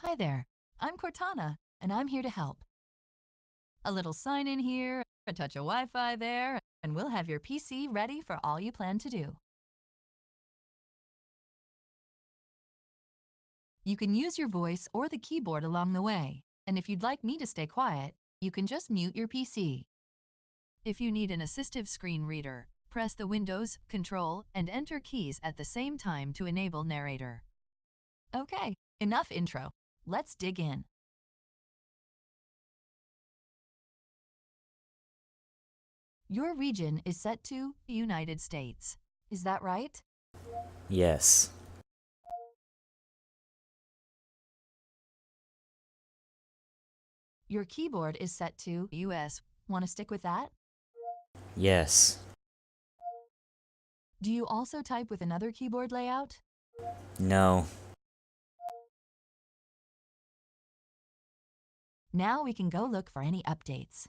Hi there, I'm Cortana, and I'm here to help. A little sign in here, a touch of Wi-Fi there, and we'll have your PC ready for all you plan to do. You can use your voice or the keyboard along the way, and if you'd like me to stay quiet, you can just mute your PC. If you need an assistive screen reader, press the Windows, Control, and Enter keys at the same time to enable narrator. Okay, enough intro. Let's dig in. Your region is set to the United States. Is that right? Yes. Your keyboard is set to US. Want to stick with that? Yes. Do you also type with another keyboard layout? No. Now we can go look for any updates.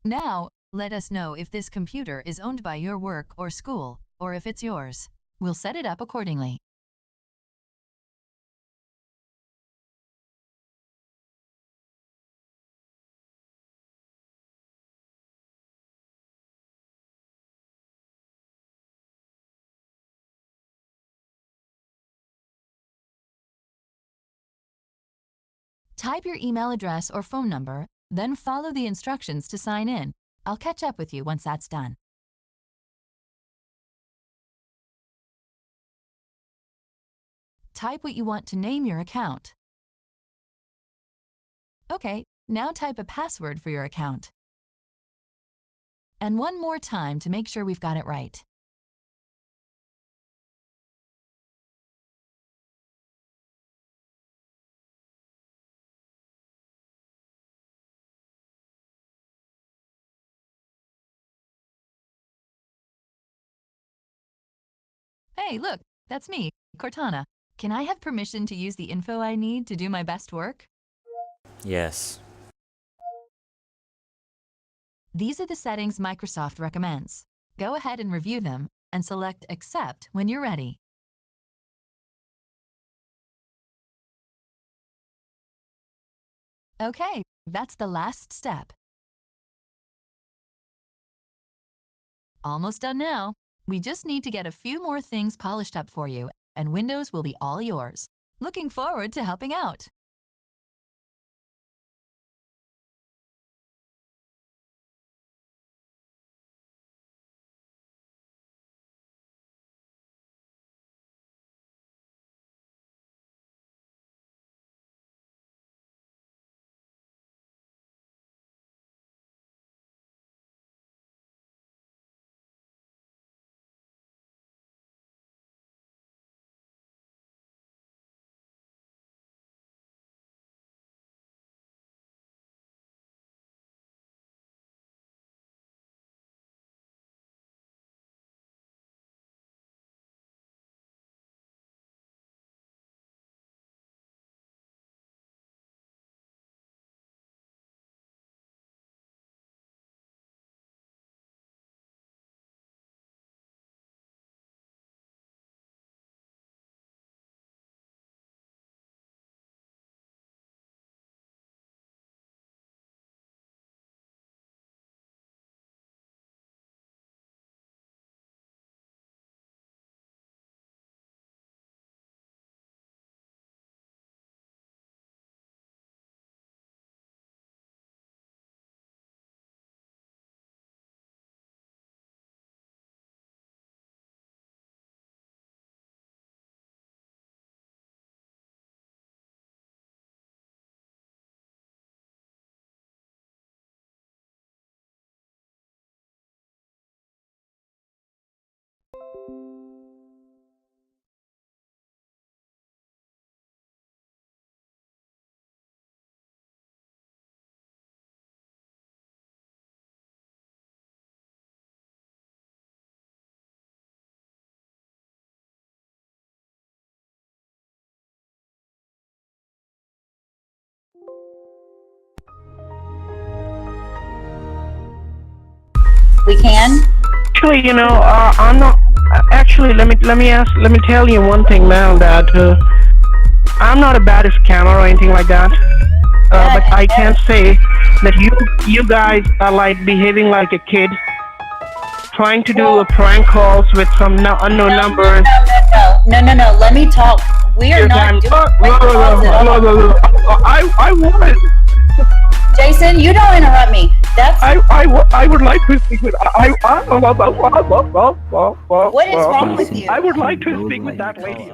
Now, let us know if this computer is owned by your work or school, or if it's yours. We'll set it up accordingly. Type your email address or phone number, then follow the instructions to sign in. I'll catch up with you once that's done. Type what you want to name your account. Okay, now type a password for your account. And one more time to make sure we've got it right. Hey, look, that's me, Cortana. Can I have permission to use the info I need to do my best work? Yes. These are the settings Microsoft recommends. Go ahead and review them and select Accept when you're ready. Okay, that's the last step. Almost done now. We just need to get a few more things polished up for you, and Windows will be all yours. Looking forward to helping out. We can? Actually, I'm not. Actually, let me tell you one thing, Mel. That I'm not a bad scammer or anything like that. But I can say that you guys are like behaving like a kid, trying to do a prank calls with some unknown numbers. No. Let me talk. We are not doing prank calls at all. I want. Jason, you don't interrupt me. That's I would like to speak with. what is wrong with you? I would like to speak with that lady.